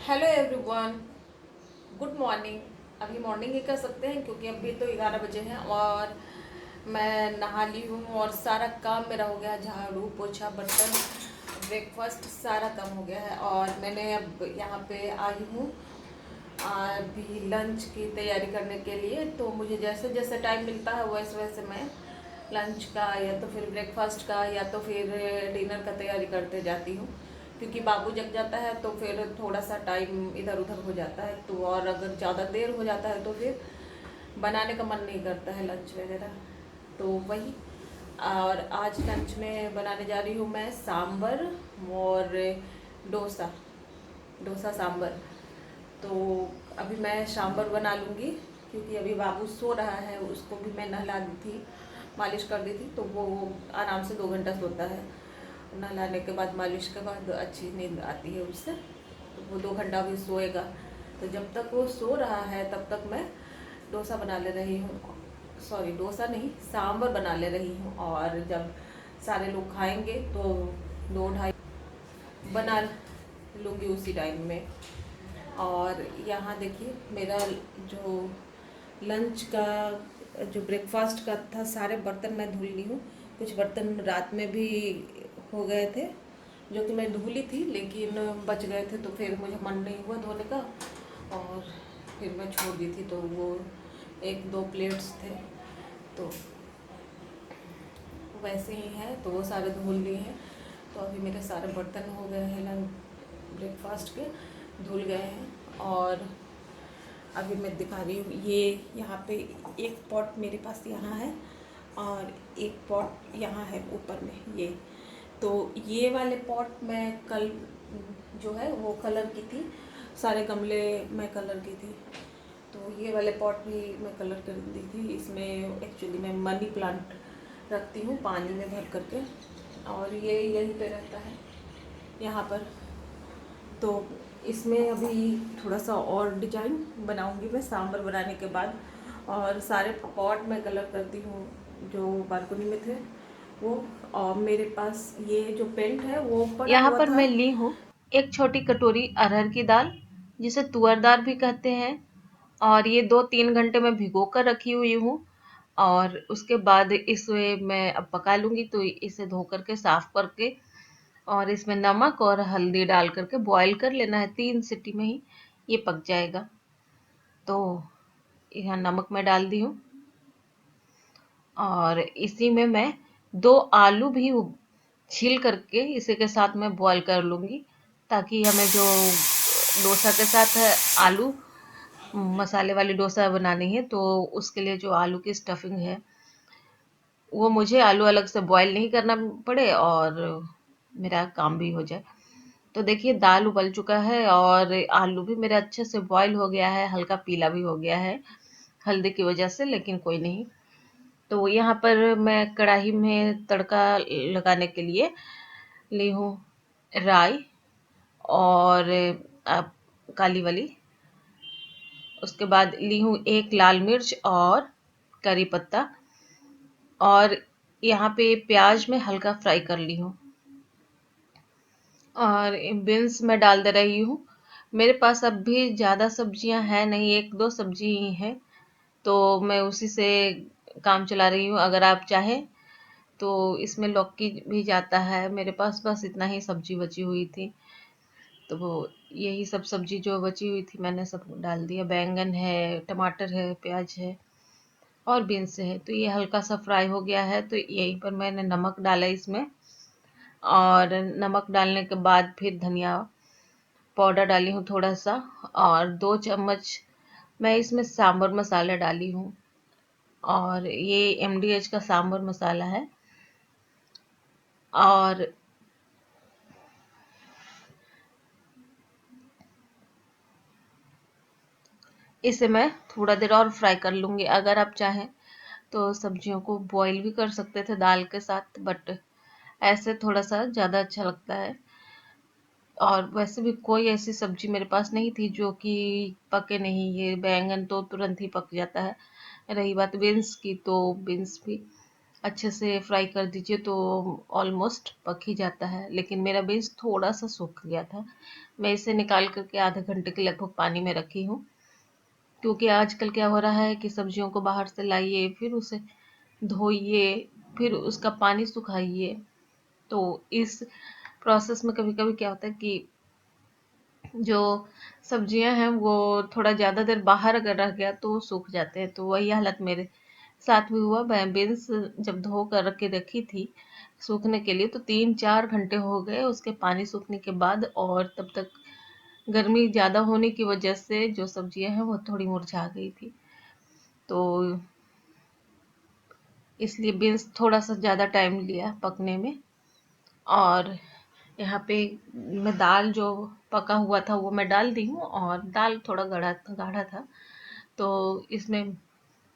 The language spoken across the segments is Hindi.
Hello everyone, good morning. अभी मॉर्निंग ही कर सकते हैं क्योंकि अभी तो 11 बजे हैं और मैं नहा ली हूँ और सारा काम मेरा हो गया, झाड़ू पोछा बर्तन ब्रेकफास्ट सारा काम हो गया है। और मैंने अब यहाँ पे आई हूँ अभी लंच की तैयारी करने के लिए। तो मुझे जैसे जैसे टाइम मिलता है वैसे वैसे मैं लंच का या तो फिर ब्रेकफास्ट का या तो फिर डिनर का तैयारी करते जाती हूँ, क्योंकि बाबू जग जाता है तो फिर थोड़ा सा टाइम इधर उधर हो जाता है। तो और अगर ज़्यादा देर हो जाता है तो फिर बनाने का मन नहीं करता है लंच वगैरह। तो वही, और आज लंच में बनाने जा रही हूँ मैं सांबर और डोसा, डोसा सांबर। तो अभी मैं सांबर बना लूँगी क्योंकि अभी बाबू सो रहा है, उसको भी मैं नहला दी थी, मालिश कर दी थी, तो वो आराम से 2 घंटा सोता है। नहलाने के बाद मालिश के बाद अच्छी नींद आती है उससे, तो वो 2 घंटा भी सोएगा। तो जब तक वो सो रहा है तब तक मैं डोसा बना ले रही हूँ, सॉरी डोसा नहीं सांबर बना ले रही हूँ। और जब सारे लोग खाएंगे तो 2 ढाई बना लूँगी उसी टाइम में। और यहाँ देखिए मेरा जो लंच का जो ब्रेकफास्ट का था सारे बर्तन मैं धुल ली हूँ। कुछ बर्तन रात में भी हो गए थे जो कि मैं धुली थी, लेकिन बच गए थे तो फिर मुझे मन नहीं हुआ धोने का और फिर मैं छोड़ दी थी। तो वो 1-2 प्लेट्स थे तो वैसे ही है, तो वो सारे धुल लिए हैं। तो अभी मेरे सारे बर्तन हो गए हैं लंच ब्रेकफास्ट के, धुल गए हैं। और अभी मैं दिखा रही हूँ, ये यहाँ पे एक पॉट मेरे पास यहाँ है और एक पॉट यहाँ है ऊपर में ये। तो ये वाले पॉट मैं कल जो है वो कलर की थी, सारे गमले मैं कलर की थी। तो ये वाले पॉट भी मैं कलर कर दी थी। इसमें एक्चुअली मैं मनी प्लांट रखती हूँ पानी में भर करके, और ये यहीं पे रहता है यहाँ पर। तो इसमें अभी थोड़ा सा और डिजाइन बनाऊंगी मैं सांभर बनाने के बाद। और सारे पॉट मैं कलर करती हूँ जो बालकनी में थे वो। और मेरे पास ये जो पेंट है वो पड़ा यहाँ हुआ पर था। मैं ली हूँ एक छोटी कटोरी अरहर की दाल, जिसे तुअर दाल भी कहते हैं। और ये 2-3 घंटे में भिगो कर रखी हुई हूँ। और उसके बाद इसे मैं अब पका लूंगी। तो इसे धो करके साफ करके और इसमें नमक और हल्दी डाल करके बॉईल कर लेना है। 3 सीटी में ही ये पक जाएगा। तो यहाँ नमक मैं डाल दी हूँ और इसी में मैं 2 आलू भी छील करके इसी के साथ में बॉईल कर लूँगी, ताकि हमें जो डोसा के साथ आलू मसाले वाली डोसा बनानी है, तो उसके लिए जो आलू की स्टफिंग है वो मुझे आलू अलग से बॉईल नहीं करना पड़े और मेरा काम भी हो जाए। तो देखिए दाल उबल चुका है और आलू भी मेरा अच्छे से बॉईल हो गया है, हल्का पीला भी हो गया है हल्दी की वजह से, लेकिन कोई नहीं। तो यहाँ पर मैं कढ़ाई में तड़का लगाने के लिए ली हूँ राई और काली वाली। उसके बाद ली हूँ एक लाल मिर्च और करी पत्ता। और यहाँ पे प्याज में हल्का फ्राई कर ली हूँ और बीन्स में डाल दे रही हूँ। मेरे पास अब भी ज़्यादा सब्जियां हैं नहीं, 1-2 सब्जी ही है, तो मैं उसी से काम चला रही हूँ। अगर आप चाहें तो इसमें लौकी भी जाता है। मेरे पास बस इतना ही सब्जी बची हुई थी, तो वो यही सब सब्जी जो बची हुई थी मैंने सब डाल दिया। बैंगन है, टमाटर है, प्याज है और बीन्स है। तो ये हल्का सा फ्राई हो गया है, तो यहीं पर मैंने नमक डाला इसमें। और नमक डालने के बाद फिर धनिया पाउडर डाली हूँ थोड़ा सा, और 2 चम्मच मैं इसमें सांभर मसाला डाली हूँ। और ये MDH का सांभर मसाला है। और इसे मैं थोड़ा देर और फ्राई कर लूँगी। अगर आप चाहें तो सब्जियों को बॉईल भी कर सकते थे दाल के साथ, बट ऐसे थोड़ा सा ज़्यादा अच्छा लगता है। और वैसे भी कोई ऐसी सब्जी मेरे पास नहीं थी जो कि पके नहीं। ये बैंगन तो तुरंत ही पक जाता है। रही बात बीन्स की, तो बीन्स भी अच्छे से फ्राई कर दीजिए तो ऑलमोस्ट पक ही जाता है। लेकिन मेरा बीन्स थोड़ा सा सूख गया था, मैं इसे निकाल करके आधे घंटे के लगभग पानी में रखी हूँ। क्योंकि आजकल क्या हो रहा है कि सब्जियों को बाहर से लाइए, फिर उसे धोइए, फिर उसका पानी सुखाइए। तो इस प्रोसेस में कभी कभी क्या होता है कि जो सब्जियां हैं वो थोड़ा ज़्यादा देर बाहर अगर रह गया तो सूख जाते हैं। तो वही हालत मेरे साथ भी हुआ। मैं बीन्स जब धो कर रख के रखी थी सूखने के लिए तो 3-4 घंटे हो गए उसके पानी सूखने के बाद, और तब तक गर्मी ज़्यादा होने की वजह से जो सब्जियां हैं वो थोड़ी मुरझा गई थी। तो इसलिए बीन्स थोड़ा सा ज़्यादा टाइम लिया पकने में। और यहाँ पे मैं दाल जो पका हुआ था वो मैं डाल दी हूँ, और दाल थोड़ा गाढ़ा गाढ़ा था तो इसमें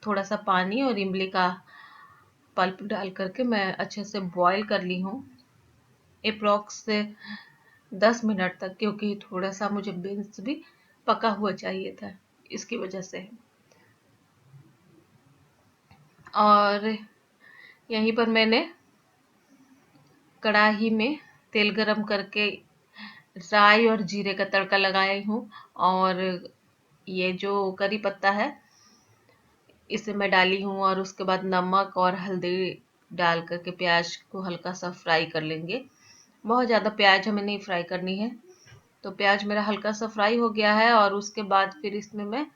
थोड़ा सा पानी और इमली का पल्प डाल करके मैं अच्छे से बॉईल कर ली हूँ अप्रॉक्स से 10 मिनट तक, क्योंकि थोड़ा सा मुझे बीन्स भी पका हुआ चाहिए था इसकी वजह से। और यहीं पर मैंने कढ़ाई में तेल गरम करके राई और जीरे का तड़का लगाई हूँ, और ये जो करी पत्ता है इसे मैं डाली हूँ, और उसके बाद नमक और हल्दी डाल करके प्याज को हल्का सा फ्राई कर लेंगे। बहुत ज़्यादा प्याज हमें नहीं फ्राई करनी है। तो प्याज मेरा हल्का सा फ्राई हो गया है, और उसके बाद फिर इसमें मैं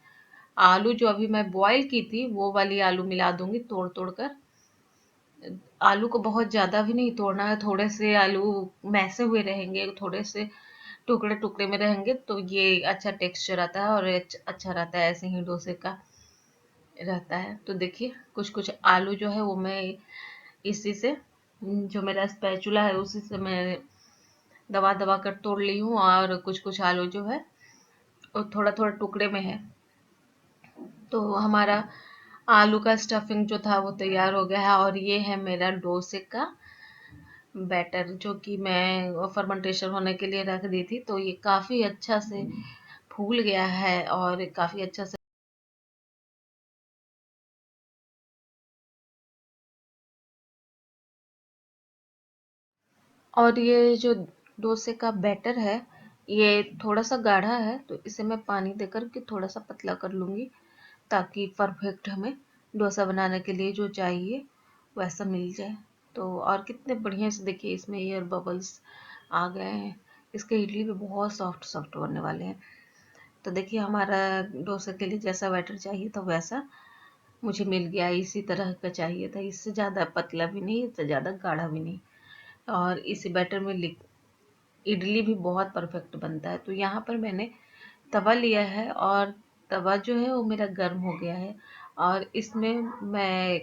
आलू जो अभी मैं बॉईल की थी वो वाली आलू मिला दूंगी तोड़ तोड़ कर। आलू को बहुत ज़्यादा भी नहीं तोड़ना है, थोड़े से आलू मैसे हुए रहेंगे, थोड़े से टुकड़े टुकड़े में रहेंगे तो ये अच्छा टेक्सचर आता है और अच्छा रहता है, ऐसे ही डोसे का रहता है। तो देखिए कुछ कुछ आलू जो है वो मैं इसी से जो मेरा स्पैचुला है उसी से मैं दबा दबा कर तोड़ ली हूँ, और कुछ कुछ आलू जो है वो थोड़ा थोड़ा टुकड़े में है। तो हमारा आलू का स्टफिंग जो था वो तैयार हो गया है, और ये है मेरा डोसे का बैटर जो कि मैं फर्मेंटेशन होने के लिए रख दी थी। तो ये काफ़ी अच्छा से फूल गया है और काफ़ी अच्छा से। और ये जो डोसे का बैटर है ये थोड़ा सा गाढ़ा है, तो इसे मैं पानी देकर के थोड़ा सा पतला कर लूँगी ताकि परफेक्ट हमें डोसा बनाने के लिए जो चाहिए वैसा मिल जाए। तो और कितने बढ़िया से देखिए इसमें एयर बबल्स आ गए हैं। इसके इडली भी बहुत सॉफ्ट सॉफ्ट बनने वाले हैं। तो देखिए हमारा डोसा के लिए जैसा बैटर चाहिए था वैसा मुझे मिल गया, इसी तरह का चाहिए था, इससे ज़्यादा पतला भी नहीं, इससे ज़्यादा गाढ़ा भी नहीं। और इसी बैटर में इडली भी बहुत परफेक्ट बनता है। तो यहाँ पर मैंने तवा लिया है, और तवा जो है वो मेरा गर्म हो गया है, और इसमें मैं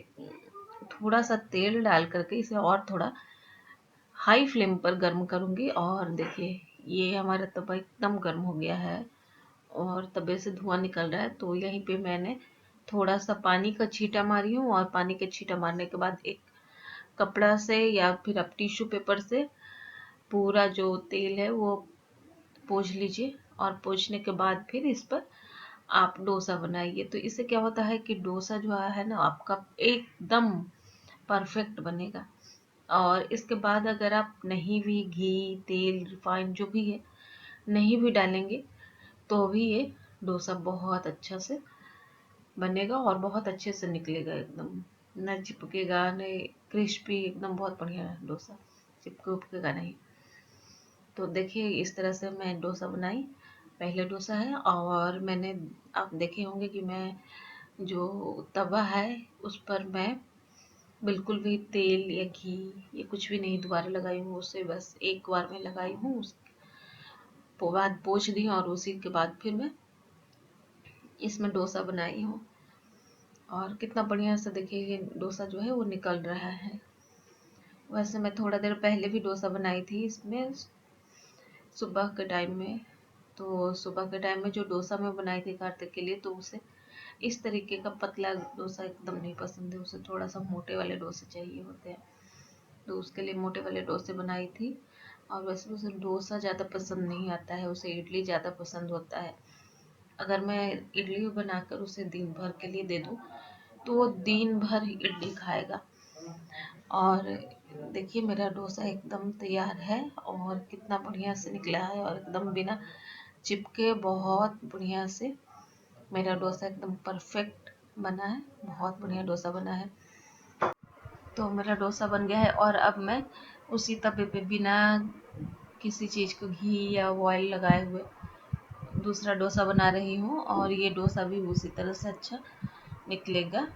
थोड़ा सा तेल डाल करके इसे और थोड़ा हाई फ्लेम पर गर्म करूँगी। और देखिए ये हमारा तवा एकदम गर्म हो गया है और तवे से धुआं निकल रहा है। तो यहीं पे मैंने थोड़ा सा पानी का छींटा मारी हूँ, और पानी के छींटा मारने के बाद एक कपड़ा से या फिर आप टिश्यू पेपर से पूरा जो तेल है वो पोंछ लीजिए, और पोंछने के बाद फिर इस पर आप डोसा बनाइए। तो इससे क्या होता है कि डोसा जो है ना आपका एकदम परफेक्ट बनेगा। और इसके बाद अगर आप नहीं भी घी तेल रिफाइंड जो भी है नहीं भी डालेंगे तो भी ये डोसा बहुत अच्छा से बनेगा और बहुत अच्छे से निकलेगा, एकदम न चिपकेगा न क्रिस्पी, एकदम बहुत बढ़िया डोसा, चिपकेगा नहीं। तो देखिए इस तरह से मैं डोसा बनाई, पहले डोसा है। और मैंने आप देखे होंगे कि मैं जो तवा है उस पर मैं बिल्कुल भी तेल या घी ये कुछ भी नहीं दोबारा लगाई हूँ, उसे बस एक बार में लगाई हूँ, उसके बाद पोंछ दी और उसी के बाद फिर मैं इसमें डोसा बनाई हूँ। और कितना बढ़िया से देखिए ये डोसा जो है वो निकल रहा है। वैसे मैं थोड़ा देर पहले भी डोसा बनाई थी इसमें सुबह के टाइम में। तो सुबह के टाइम में जो डोसा मैं बनाई थी कार्तिक के लिए, तो उसे इस तरीके का पतला डोसा एकदम नहीं पसंद है, उसे थोड़ा सा मोटे वाले डोसे चाहिए होते हैं। तो उसके लिए मोटे वाले डोसे बनाई थी। और वैसे उसे डोसा ज़्यादा पसंद नहीं आता है, उसे इडली ज़्यादा पसंद होता है। अगर मैं इडली बनाकर उसे दिन भर के लिए दे दूँ तो वो दिन भर इडली खाएगा। और देखिए मेरा डोसा एकदम तैयार है और कितना बढ़िया से निकला है और एकदम बिना चिपके बहुत बढ़िया से मेरा डोसा एकदम परफेक्ट बना है। बहुत बढ़िया डोसा बना है। तो मेरा डोसा बन गया है और अब मैं उसी तवे पे बिना किसी चीज़ को घी या ऑयल लगाए हुए दूसरा डोसा बना रही हूँ और ये डोसा भी उसी तरह से अच्छा निकलेगा।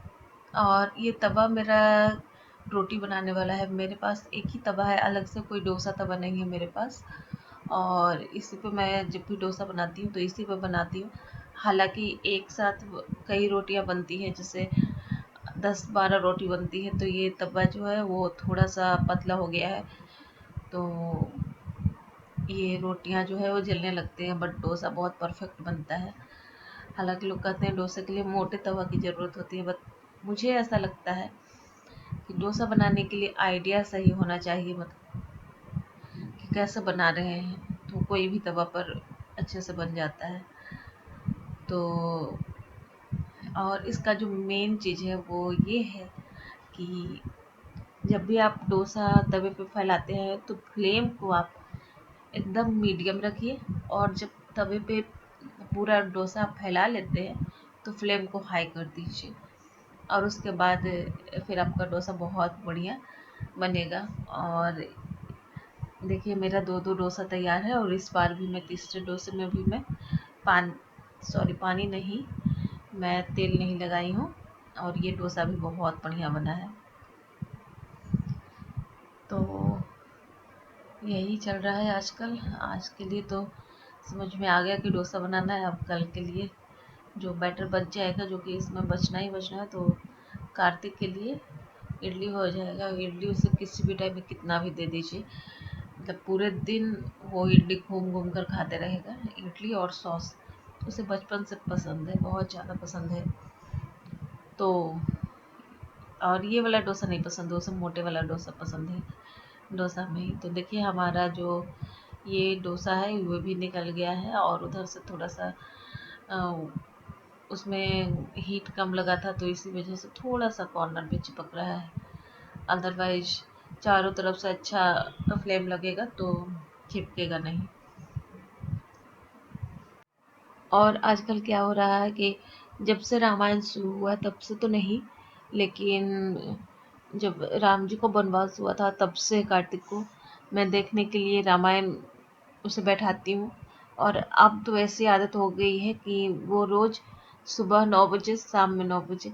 और ये तवा मेरा रोटी बनाने वाला है। मेरे पास एक ही तवा है, अलग से कोई डोसा तवा नहीं है मेरे पास। और इसी पे मैं जब भी डोसा बनाती हूँ तो इसी पे बनाती हूँ। हालांकि एक साथ कई रोटियां बनती हैं, जैसे 10-12 रोटी बनती है, तो ये तवा जो है वो थोड़ा सा पतला हो गया है, तो ये रोटियां जो है वो जलने लगते हैं। बट डोसा बहुत परफेक्ट बनता है। हालांकि लोग कहते हैं डोसे के लिए मोटे तवा की ज़रूरत होती है, बट मुझे ऐसा लगता है कि डोसा बनाने के लिए आइडिया सही होना चाहिए, मतलब कि कैसे बना रहे हैं, तो कोई भी तवा पर अच्छे से बन जाता है। तो और इसका जो मेन चीज़ है वो ये है कि जब भी आप डोसा तवे पे फैलाते हैं तो फ्लेम को आप एकदम मीडियम रखिए, और जब तवे पे पूरा डोसा आप फैला लेते हैं तो फ्लेम को हाई कर दीजिए, और उसके बाद फिर आपका डोसा बहुत बढ़िया बनेगा। और देखिए मेरा 2-2 डोसा तैयार है, और इस बार भी मैं तीसरे डोसे में भी मैं पानी नहीं, मैं तेल नहीं लगाई हूँ, और ये डोसा भी बहुत बढ़िया बना है। तो यही चल रहा है आजकल। आज के लिए तो समझ में आ गया कि डोसा बनाना है। अब कल के लिए जो बैटर बच जाएगा, जो कि इसमें बचना ही बचना है, तो कार्तिक के लिए इडली हो जाएगा। इडली उसे किसी भी टाइम में कितना भी दे दीजिए, मतलब पूरे दिन वो इडली घूम घूम कर खाते रहेगा। इडली और सॉस उसे बचपन से पसंद है, बहुत ज़्यादा पसंद है। तो और ये वाला डोसा नहीं पसंद है, उसे मोटे वाला डोसा पसंद है डोसा में ही। तो देखिए हमारा जो ये डोसा है वो भी निकल गया है, और उधर से थोड़ा सा उसमें हीट कम लगा था, तो इसी वजह से थोड़ा सा कॉर्नर पे चिपक रहा है। अदरवाइज चारों तरफ से अच्छा फ्लेम लगेगा तो चिपकेगा नहीं। और आजकल क्या हो रहा है कि जब से रामायण शुरू हुआ तब से तो नहीं, लेकिन जब राम जी को वनवास हुआ था तब से कार्तिक को मैं देखने के लिए रामायण उसे बैठाती हूँ। और अब तो ऐसी आदत हो गई है कि वो रोज़ सुबह 9 बजे, शाम में 9 बजे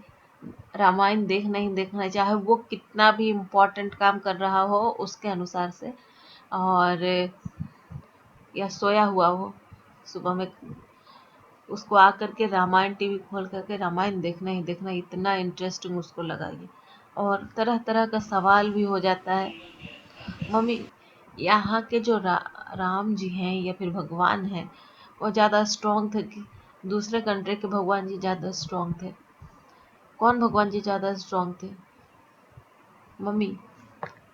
रामायण देखना ही देखना है, चाहे वो कितना भी इम्पोर्टेंट काम कर रहा हो उसके अनुसार से, और या सोया हुआ हो, सुबह में उसको आकर के रामायण टीवी खोल करके रामायण देखना ही देखना, इतना इंटरेस्टिंग उसको लगा ये। और तरह तरह का सवाल भी हो जाता है। मम्मी, यहाँ के जो राम जी हैं या फिर भगवान हैं, वो ज़्यादा स्ट्रॉन्ग थे कि दूसरे कंट्री के भगवान जी ज़्यादा स्ट्रॉन्ग थे? कौन भगवान जी ज़्यादा स्ट्रॉन्ग थे मम्मी?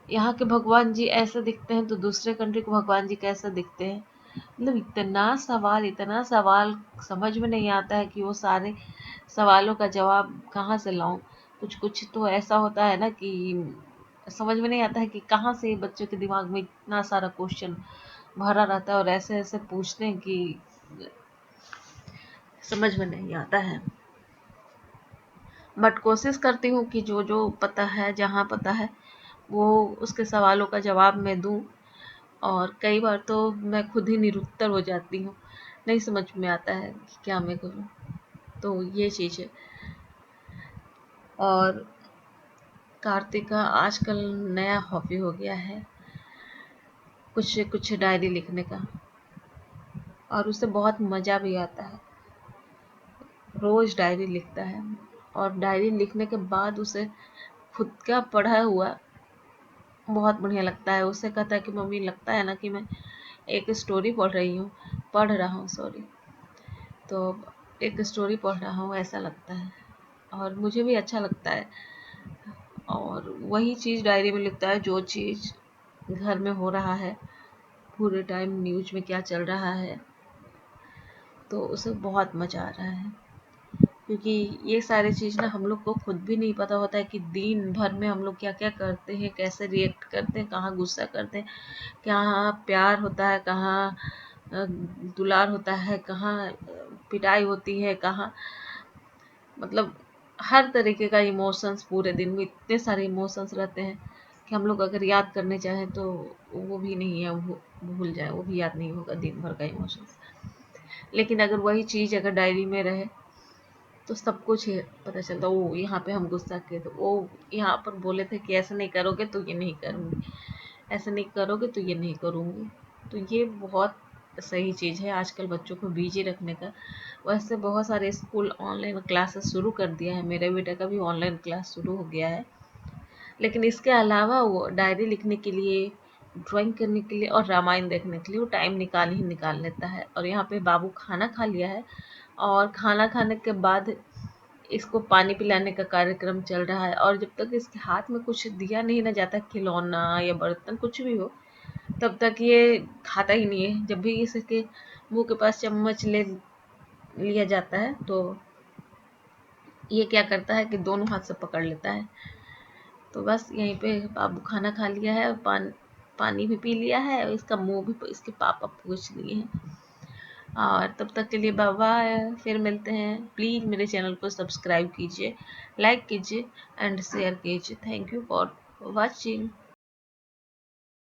यहाँ के भगवान जी ऐसे दिखते हैं तो दूसरे कंट्री के भगवान जी कैसे दिखते हैं? मतलब इतना सवाल समझ में नहीं आता है कि वो सारे सवालों का जवाब कहाँ से लाऊं। कुछ कुछ तो ऐसा होता है ना कि समझ में नहीं आता है कि कहाँ से बच्चों के दिमाग में इतना सारा क्वेश्चन भरा रहता है, और ऐसे ऐसे पूछते हैं कि समझ में नहीं आता है। बट कोशिश करती हूँ कि जो जो पता है, जहाँ पता है, वो उसके सवालों का जवाब मैं दूँ। और कई बार तो मैं खुद ही निरुत्तर हो जाती हूँ, नहीं समझ में आता है कि क्या मैं करूँ। तो ये चीज़ है। और कार्तिक का आजकल नया हॉबी हो गया है कुछ कुछ डायरी लिखने का, और उसे बहुत मज़ा भी आता है। रोज़ डायरी लिखता है, और डायरी लिखने के बाद उसे खुद का पढ़ा हुआ बहुत बढ़िया लगता है। उसे कहता है कि मम्मी, लगता है ना कि मैं एक स्टोरी पढ़ रहा हूँ, सॉरी, तो एक स्टोरी पढ़ रहा हूँ ऐसा लगता है, और मुझे भी अच्छा लगता है। और वही चीज़ डायरी में लिखता है, जो चीज़ घर में हो रहा है, पूरे टाइम न्यूज़ में क्या चल रहा है, तो उसे बहुत मज़ा आ रहा है। क्योंकि ये सारी चीज़ ना हम लोग को खुद भी नहीं पता होता है कि दिन भर में हम लोग क्या क्या करते हैं, कैसे रिएक्ट करते हैं, कहाँ गुस्सा करते हैं, कहाँ प्यार होता है, कहाँ दुलार होता है, कहाँ पिटाई होती है, कहाँ मतलब हर तरीके का इमोशंस पूरे दिन में इतने सारे इमोशंस रहते हैं कि हम लोग अगर याद करने चाहें तो वो भी नहीं है, वो भूल जाए, वो भी याद नहीं होगा दिन भर का इमोशंस। लेकिन अगर वही चीज़ अगर डायरी में रहे तो सब कुछ है पता चलता। वो यहाँ पे हम गुस्सा किए तो वो यहाँ पर बोले थे कि ऐसे नहीं करोगे तो ये नहीं करूँगी, ऐसे नहीं करोगे तो ये नहीं करूँगी। तो ये बहुत सही चीज़ है आजकल बच्चों को बिजी रखने का। वैसे बहुत सारे स्कूल ऑनलाइन क्लासेस शुरू कर दिया है, मेरे बेटे का भी ऑनलाइन क्लास शुरू हो गया है। लेकिन इसके अलावा वो डायरी लिखने के लिए, ड्राइंग करने के लिए और रामायण देखने के लिए वो टाइम निकाल ही निकाल लेता है। और यहाँ पे बाबू खाना खा लिया है और खाना खाने के बाद इसको पानी पिलाने का कार्यक्रम चल रहा है। और जब तक इसके हाथ में कुछ दिया नहीं ना जाता, खिलौना या बर्तन कुछ भी हो, तब तक ये खाता ही नहीं है। जब भी इसके मुंह के पास चम्मच ले लिया जाता है तो ये क्या करता है कि दोनों हाथ से पकड़ लेता है। तो बस यहीं पे बाबू खाना खा लिया है और पानी भी पी लिया है और इसका मुंह भी इसके पापा पूछ लिए हैं। और तब तक के लिए बाय बाय, फिर मिलते हैं। प्लीज़ मेरे चैनल को सब्सक्राइब कीजिए, लाइक कीजिए एंड शेयर कीजिए। Thank you for watching.